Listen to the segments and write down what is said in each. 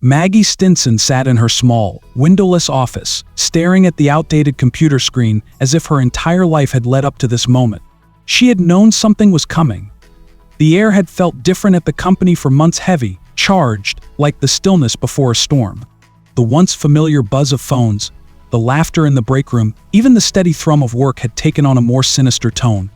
Maggie Stinson sat in her small, windowless office, staring at the outdated computer screen as if her entire life had led up to this moment. She had known something was coming. The air had felt different at the company for months, heavy, charged, like the stillness before a storm. The once familiar buzz of phones, the laughter in the break room, even the steady thrum of work had taken on a more sinister tone.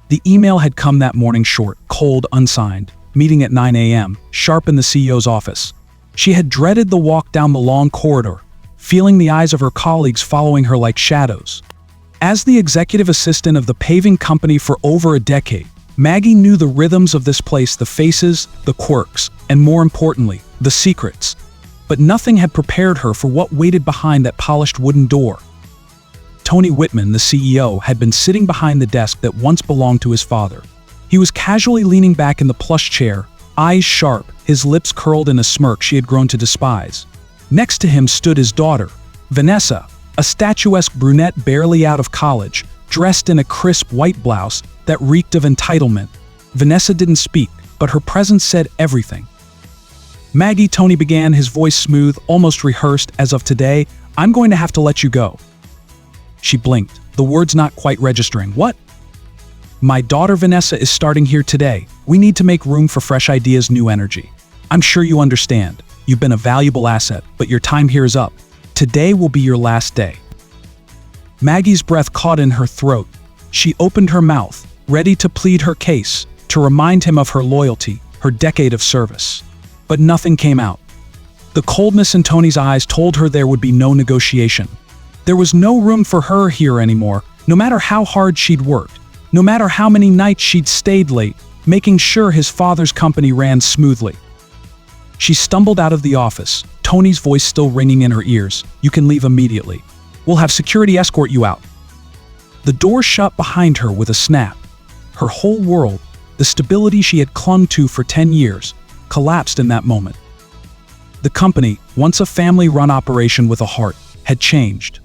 The email had come that morning, short, cold, unsigned, meeting at 9 a.m., sharp in the CEO's office. She had dreaded the walk down the long corridor, feeling the eyes of her colleagues following her like shadows. As the executive assistant of the paving company for over a decade, Maggie knew the rhythms of this place, the faces, the quirks, and more importantly, the secrets. But nothing had prepared her for what waited behind that polished wooden door. Tony Whitman, the CEO, had been sitting behind the desk that once belonged to his father. He was casually leaning back in the plush chair, eyes sharp, his lips curled in a smirk she had grown to despise. Next to him stood his daughter, Vanessa, a statuesque brunette barely out of college, dressed in a crisp white blouse that reeked of entitlement. Vanessa didn't speak, but her presence said everything. "Maggie," Tony began, his voice smooth, almost rehearsed, as of today, "I'm going to have to let you go." She blinked, the words not quite registering. "What?" "My daughter Vanessa is starting here today. We need to make room for fresh ideas, new energy. I'm sure you understand. You've been a valuable asset, but your time here is up. Today will be your last day." Maggie's breath caught in her throat. She opened her mouth, ready to plead her case, to remind him of her loyalty, her decade of service. But nothing came out. The coldness in Tony's eyes told her there would be no negotiation. There was no room for her here anymore, no matter how hard she'd worked, no matter how many nights she'd stayed late, making sure his father's company ran smoothly. She stumbled out of the office, Tony's voice still ringing in her ears. "You can leave immediately. We'll have security escort you out." The door shut behind her with a snap. Her whole world, the stability she had clung to for 10 years, collapsed in that moment. The company, once a family-run operation with a heart, had changed.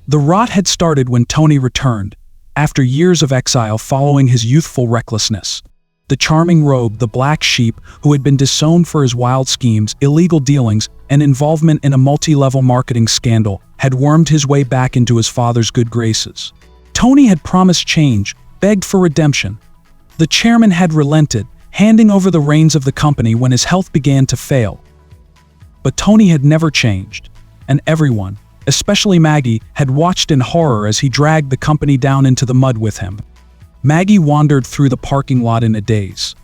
The rot had started when Tony returned, after years of exile following his youthful recklessness. The charming rogue, the black sheep who had been disowned for his wild schemes, illegal dealings, and involvement in a multi-level marketing scandal, had wormed his way back into his father's good graces. Tony had promised change, begged for redemption. The chairman had relented, handing over the reins of the company when his health began to fail. But Tony had never changed, and everyone, especially Maggie, had watched in horror as he dragged the company down into the mud with him. Maggie wandered through the parking lot in a daze.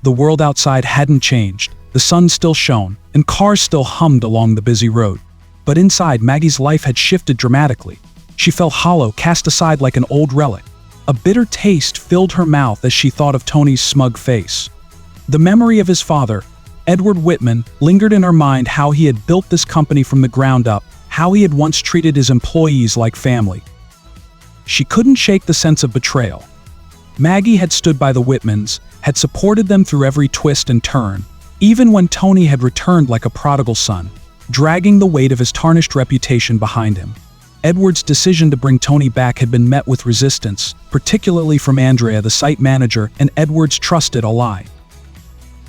The world outside hadn't changed, the sun still shone, and cars still hummed along the busy road. But inside, Maggie's life had shifted dramatically. She felt hollow, cast aside like an old relic. A bitter taste filled her mouth as she thought of Tony's smug face. The memory of his father, Edward Whitman, lingered in her mind, how he had built this company from the ground up, how he had once treated his employees like family. She couldn't shake the sense of betrayal. Maggie had stood by the Whitmans, had supported them through every twist and turn, even when Tony had returned like a prodigal son, dragging the weight of his tarnished reputation behind him. Edward's decision to bring Tony back had been met with resistance, particularly from Andrea, the site manager, and Edward's trusted ally.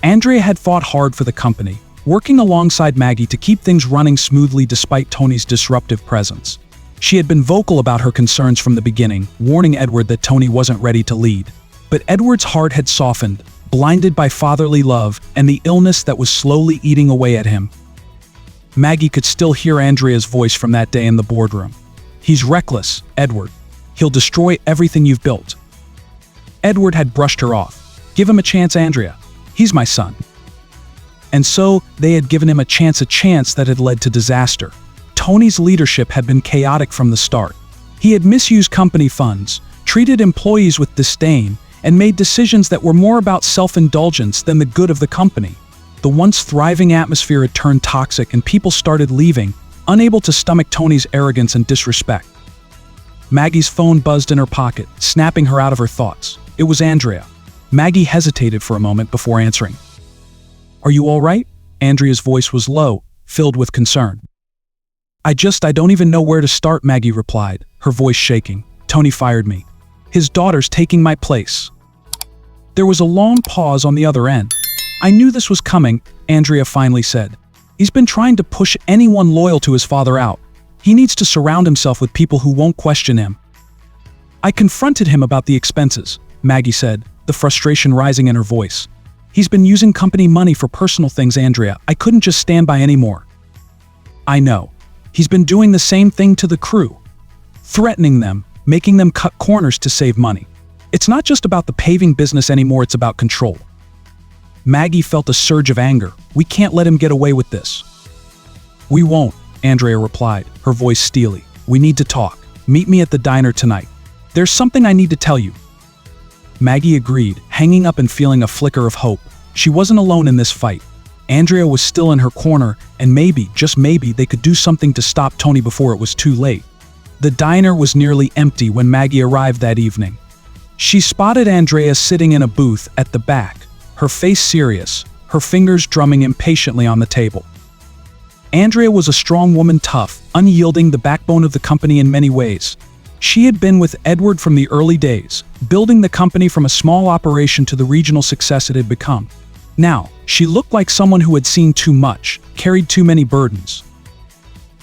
Andrea had fought hard for the company, working alongside Maggie to keep things running smoothly despite Tony's disruptive presence. She had been vocal about her concerns from the beginning, warning Edward that Tony wasn't ready to lead. But Edward's heart had softened, blinded by fatherly love and the illness that was slowly eating away at him. Maggie could still hear Andrea's voice from that day in the boardroom. "He's reckless, Edward. He'll destroy everything you've built." Edward had brushed her off. "Give him a chance, Andrea. He's my son." And so, they had given him a chance that had led to disaster. Tony's leadership had been chaotic from the start. He had misused company funds, treated employees with disdain, and made decisions that were more about self-indulgence than the good of the company. The once thriving atmosphere had turned toxic and people started leaving, unable to stomach Tony's arrogance and disrespect. Maggie's phone buzzed in her pocket, snapping her out of her thoughts. It was Andrea. Maggie hesitated for a moment before answering. "Are you all right?" Andrea's voice was low, filled with concern. I don't even know where to start," Maggie replied, her voice shaking. "Tony fired me. His daughter's taking my place." There was a long pause on the other end. "I knew this was coming," Andrea finally said. He's been trying to push anyone loyal to his father out. He needs to surround himself with people who won't question him. I confronted him about the expenses, Maggie said, the frustration rising in her voice. He's been using company money for personal things, Andrea. I couldn't just stand by anymore. I know. He's been doing the same thing to the crew. Threatening them, making them cut corners to save money. It's not just about the paving business anymore, it's about control. Maggie felt a surge of anger. We can't let him get away with this. We won't, Andrea replied, her voice steely. We need to talk. Meet me at the diner tonight. There's something I need to tell you. Maggie agreed, hanging up and feeling a flicker of hope. She wasn't alone in this fight. Andrea was still in her corner, and maybe, just maybe, they could do something to stop Tony before it was too late. The diner was nearly empty when Maggie arrived that evening. She spotted Andrea sitting in a booth at the back, her face serious, her fingers drumming impatiently on the table. Andrea was a strong woman, tough, unyielding, the backbone of the company in many ways. She had been with Edward from the early days, building the company from a small operation to the regional success it had become. Now, she looked like someone who had seen too much, carried too many burdens.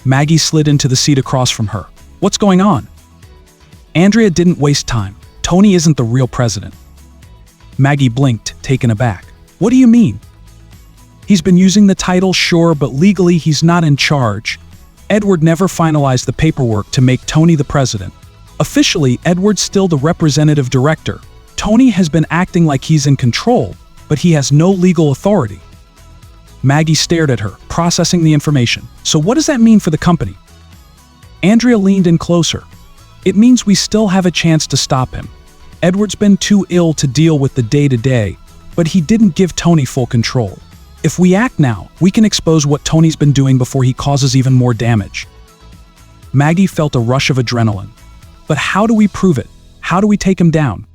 Maggie slid into the seat across from her. What's going on? Andrea didn't waste time. Tony isn't the real president. Maggie blinked, taken aback. What do you mean? He's been using the title, sure, but legally he's not in charge. Edward never finalized the paperwork to make Tony the president. Officially, Edward's still the representative director. Tony has been acting like he's in control, but he has no legal authority. Maggie stared at her, processing the information. So what does that mean for the company? Andrea leaned in closer. It means we still have a chance to stop him. Edward's been too ill to deal with the day-to-day, but he didn't give Tony full control. If we act now, we can expose what Tony's been doing before he causes even more damage. Maggie felt a rush of adrenaline. But how do we prove it? How do we take him down?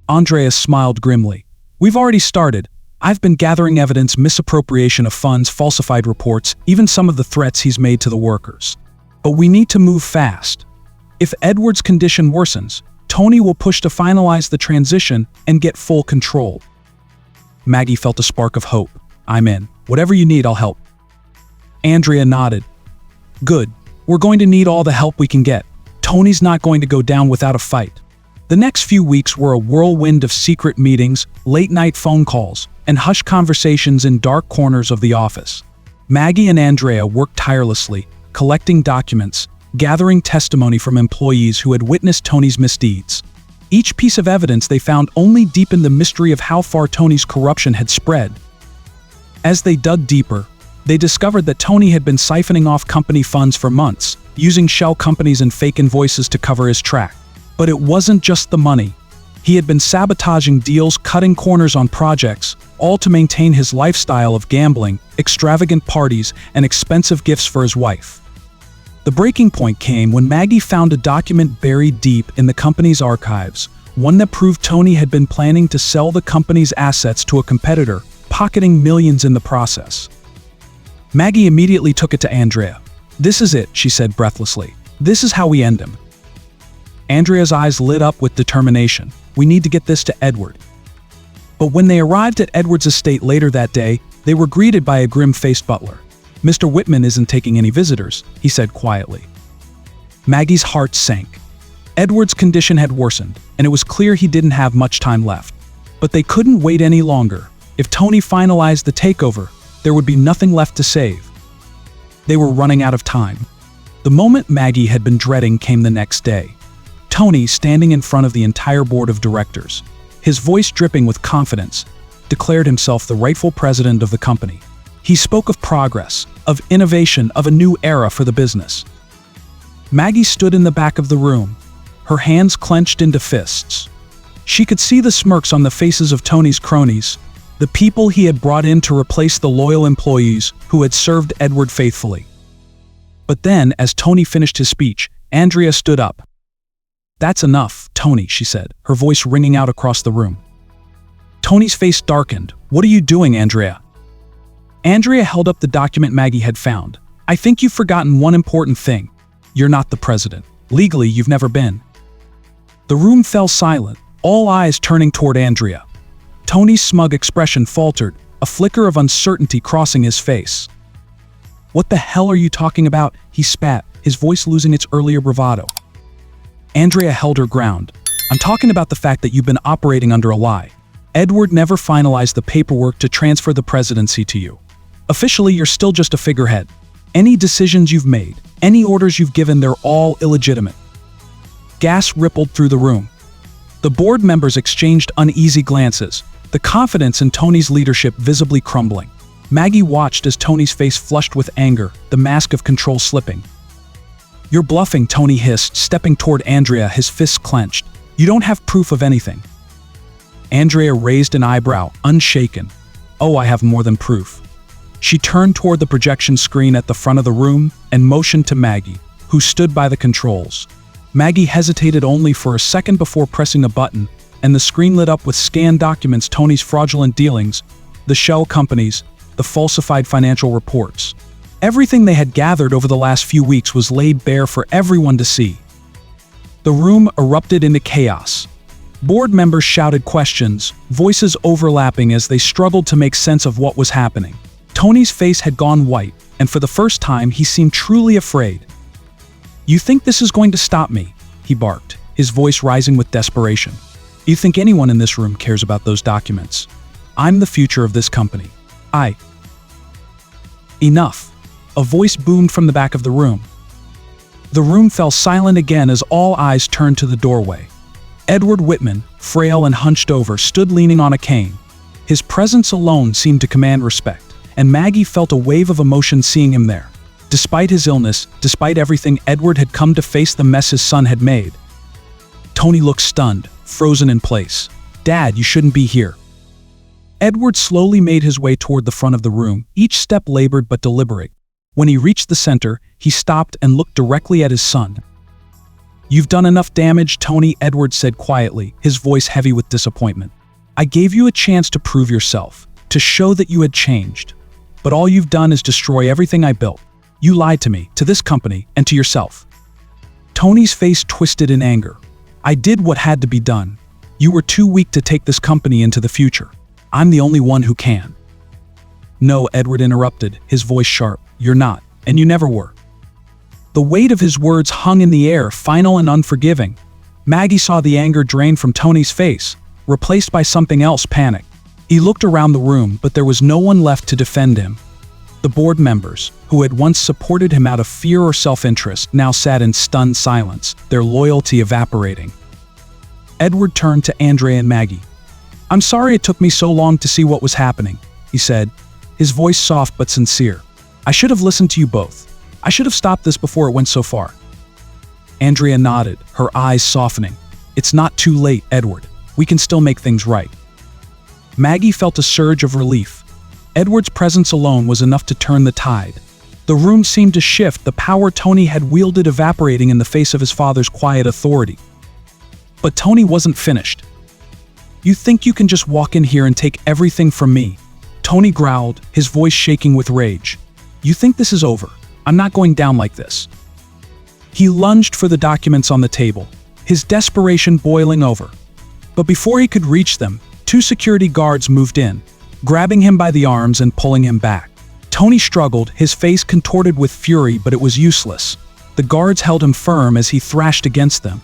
Andrea smiled grimly. We've already started. I've been gathering evidence, misappropriation of funds, falsified reports, even some of the threats he's made to the workers. But we need to move fast. If Edward's condition worsens, Tony will push to finalize the transition and get full control. Maggie felt a spark of hope. I'm in. Whatever you need, I'll help. Andrea nodded. Good. We're going to need all the help we can get. Tony's not going to go down without a fight. The next few weeks were a whirlwind of secret meetings, late-night phone calls, and hushed conversations in dark corners of the office. Maggie and Andrea worked tirelessly, collecting documents, gathering testimony from employees who had witnessed Tony's misdeeds. Each piece of evidence they found only deepened the mystery of how far Tony's corruption had spread. As they dug deeper, they discovered that Tony had been siphoning off company funds for months, using shell companies and fake invoices to cover his track. But it wasn't just the money. He had been sabotaging deals, cutting corners on projects, all to maintain his lifestyle of gambling, extravagant parties, and expensive gifts for his wife. The breaking point came when Maggie found a document buried deep in the company's archives, one that proved Tony had been planning to sell the company's assets to a competitor, pocketing millions in the process. Maggie immediately took it to Andrea. This is it, she said breathlessly. This is how we end him. Andrea's eyes lit up with determination. We need to get this to Edward. But when they arrived at Edward's estate later that day, they were greeted by a grim-faced butler. Mr. Whitman isn't taking any visitors, he said quietly. Maggie's heart sank. Edward's condition had worsened, and it was clear he didn't have much time left. But they couldn't wait any longer. If Tony finalized the takeover, there would be nothing left to save. They were running out of time. The moment Maggie had been dreading came the next day. Tony, standing in front of the entire board of directors, his voice dripping with confidence, declared himself the rightful president of the company. He spoke of progress, of innovation, of a new era for the business. Maggie stood in the back of the room, her hands clenched into fists. She could see the smirks on the faces of Tony's cronies, the people he had brought in to replace the loyal employees who had served Edward faithfully. But then, as Tony finished his speech, Andrea stood up. That's enough, Tony, she said, her voice ringing out across the room. Tony's face darkened. What are you doing, Andrea? Andrea held up the document Maggie had found. I think you've forgotten one important thing. You're not the president. Legally, you've never been. The room fell silent, all eyes turning toward Andrea. Tony's smug expression faltered, a flicker of uncertainty crossing his face. "What the hell are you talking about?" he spat, his voice losing its earlier bravado. Andrea held her ground. "I'm talking about the fact that you've been operating under a lie. Edward never finalized the paperwork to transfer the presidency to you. Officially, you're still just a figurehead. Any decisions you've made, any orders you've given, they're all illegitimate." Gas rippled through the room. The board members exchanged uneasy glances, the confidence in Tony's leadership visibly crumbling. Maggie watched as Tony's face flushed with anger, the mask of control slipping. "You're bluffing," Tony hissed, stepping toward Andrea, his fists clenched. "You don't have proof of anything." Andrea raised an eyebrow, unshaken. "Oh, I have more than proof." She turned toward the projection screen at the front of the room and motioned to Maggie, who stood by the controls. Maggie hesitated only for a second before pressing a button, and the screen lit up with scanned documents, Tony's fraudulent dealings, the shell companies, the falsified financial reports. Everything they had gathered over the last few weeks was laid bare for everyone to see. The room erupted into chaos. Board members shouted questions, voices overlapping as they struggled to make sense of what was happening. Tony's face had gone white, and for the first time he seemed truly afraid. "You think this is going to stop me?" he barked, his voice rising with desperation. "You think anyone in this room cares about those documents? I'm the future of this company. Enough." A voice boomed from the back of the room. The room fell silent again as all eyes turned to the doorway. Edward Whitman, frail and hunched over, stood leaning on a cane. His presence alone seemed to command respect, and Maggie felt a wave of emotion seeing him there. Despite his illness, despite everything, Edward had come to face the mess his son had made. Tony looked stunned, frozen in place. "Dad, you shouldn't be here." Edward slowly made his way toward the front of the room, each step labored but deliberate. When he reached the center, he stopped and looked directly at his son. "You've done enough damage, Tony," Edward said quietly, his voice heavy with disappointment. "I gave you a chance to prove yourself, to show that you had changed. But all you've done is destroy everything I built. You lied to me, to this company, and to yourself." Tony's face twisted in anger. "I did what had to be done. You were too weak to take this company into the future. I'm the only one who can." "No," Edward interrupted, his voice sharp. "You're not, and you never were." The weight of his words hung in the air, final and unforgiving. Maggie saw the anger drain from Tony's face, replaced by something else, panic. He looked around the room, but there was no one left to defend him. The board members, who had once supported him out of fear or self-interest, now sat in stunned silence, their loyalty evaporating. Edward turned to Andrea and Maggie. "I'm sorry it took me so long to see what was happening," he said, his voice soft but sincere. "I should have listened to you both. I should have stopped this before it went so far." Andrea nodded, her eyes softening. "It's not too late, Edward. We can still make things right." Maggie felt a surge of relief. Edward's presence alone was enough to turn the tide. The room seemed to shift, the power Tony had wielded evaporating in the face of his father's quiet authority. But Tony wasn't finished. "You think you can just walk in here and take everything from me?" Tony growled, his voice shaking with rage. "You think this is over? I'm not going down like this." He lunged for the documents on the table, his desperation boiling over. But before he could reach them, 2 security guards moved in, grabbing him by the arms and pulling him back. Tony struggled, his face contorted with fury, but it was useless. The guards held him firm as he thrashed against them.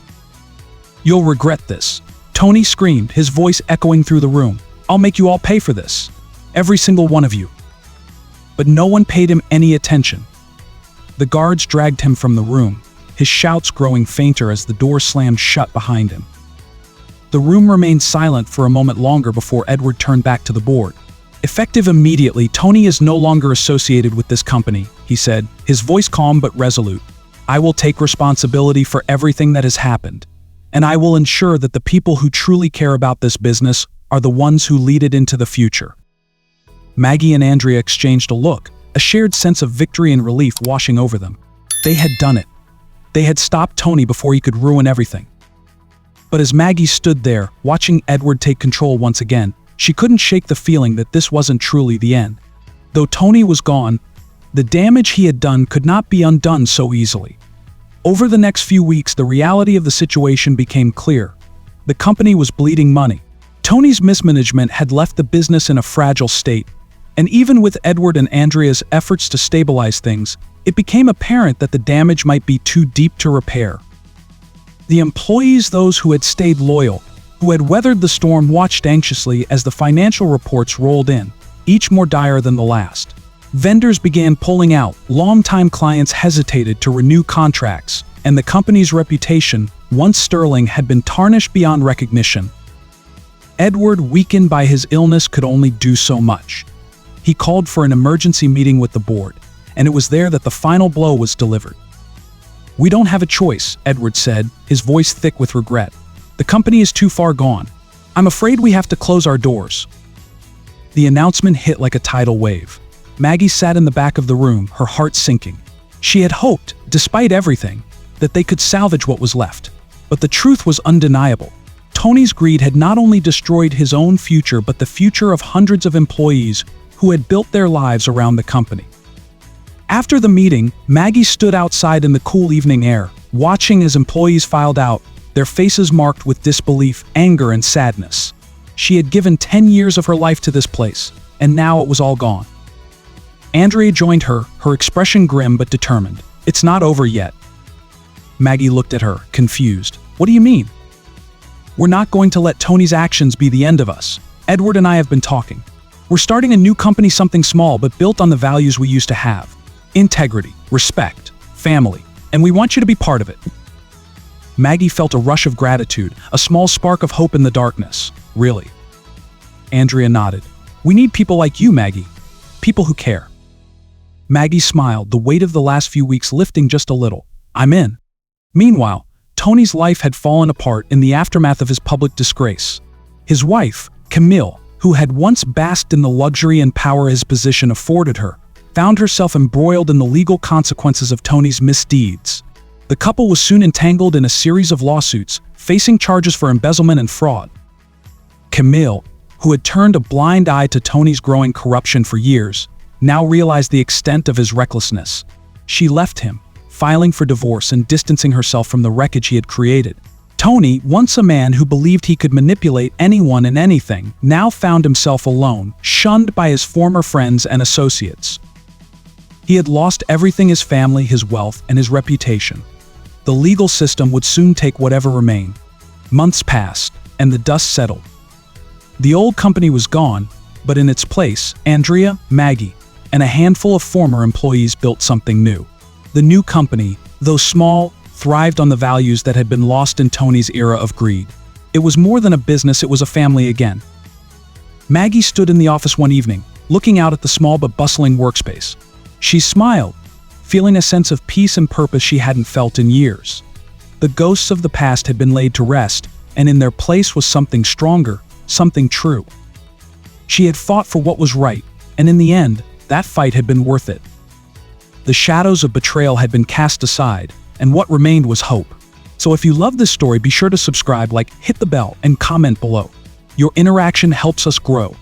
"You'll regret this," Tony screamed, his voice echoing through the room. "I'll make you all pay for this. Every single one of you." But no one paid him any attention. The guards dragged him from the room, his shouts growing fainter as the door slammed shut behind him. The room remained silent for a moment longer before Edward turned back to the board. "Effective immediately, Tony is no longer associated with this company," he said, his voice calm but resolute. "I will take responsibility for everything that has happened, and I will ensure that the people who truly care about this business are the ones who lead it into the future." Maggie and Andrea exchanged a look, a shared sense of victory and relief washing over them. They had done it. They had stopped Tony before he could ruin everything. But as Maggie stood there, watching Edward take control once again, she couldn't shake the feeling that this wasn't truly the end. Though Tony was gone, the damage he had done could not be undone so easily. Over the next few weeks, the reality of the situation became clear. The company was bleeding money. Tony's mismanagement had left the business in a fragile state, And even with Edward and Andrea's efforts to stabilize things, it became apparent that the damage might be too deep to repair. The employees, those who had stayed loyal, who had weathered the storm, watched anxiously as the financial reports rolled in, each more dire than the last. Vendors began pulling out, longtime clients hesitated to renew contracts, and the company's reputation, once sterling, had been tarnished beyond recognition. Edward, weakened by his illness, could only do so much. He called for an emergency meeting with the board, and it was there that the final blow was delivered. "We don't have a choice," Edward said, his voice thick with regret. "The company is too far gone. I'm afraid we have to close our doors." The announcement hit like a tidal wave. Maggie sat in the back of the room, her heart sinking. She had hoped, despite everything, that they could salvage what was left. But the truth was undeniable. Tony's greed had not only destroyed his own future, but the future of hundreds of employees who had built their lives around the company. After the meeting, Maggie stood outside in the cool evening air, watching as employees filed out, their faces marked with disbelief, anger, and sadness. She had given 10 years of her life to this place, and now it was all gone. Andrea joined her, her expression grim but determined. "It's not over yet." Maggie looked at her, confused. "What do you mean?" "We're not going to let Tony's actions be the end of us. Edward and I have been talking. We're starting a new company, something small but built on the values we used to have. Integrity, respect, family, and we want you to be part of it." Maggie felt a rush of gratitude, a small spark of hope in the darkness. "Really?" Andrea nodded. "We need people like you, Maggie. People who care." Maggie smiled, the weight of the last few weeks lifting just a little. "I'm in." Meanwhile, Tony's life had fallen apart in the aftermath of his public disgrace. His wife, Camille, who had once basked in the luxury and power his position afforded her, found herself embroiled in the legal consequences of Tony's misdeeds. The couple was soon entangled in a series of lawsuits, facing charges for embezzlement and fraud. Camille, who had turned a blind eye to Tony's growing corruption for years, now realized the extent of his recklessness. She left him, filing for divorce and distancing herself from the wreckage he had created. Tony, once a man who believed he could manipulate anyone and anything, now found himself alone, shunned by his former friends and associates. He had lost everything: his family, his wealth, and his reputation. The legal system would soon take whatever remained. Months passed, and the dust settled. The old company was gone, but in its place, Andrea, Maggie, and a handful of former employees built something new. The new company, though small, thrived on the values that had been lost in Tony's era of greed. It was more than a business, it was a family again. Maggie stood in the office one evening, looking out at the small but bustling workspace. She smiled, feeling a sense of peace and purpose she hadn't felt in years. The ghosts of the past had been laid to rest, and in their place was something stronger, something true. She had fought for what was right, and in the end, that fight had been worth it. The shadows of betrayal had been cast aside, and what remained was hope. So if you love this story, be sure to subscribe, hit the bell, and comment below. Your interaction helps us grow.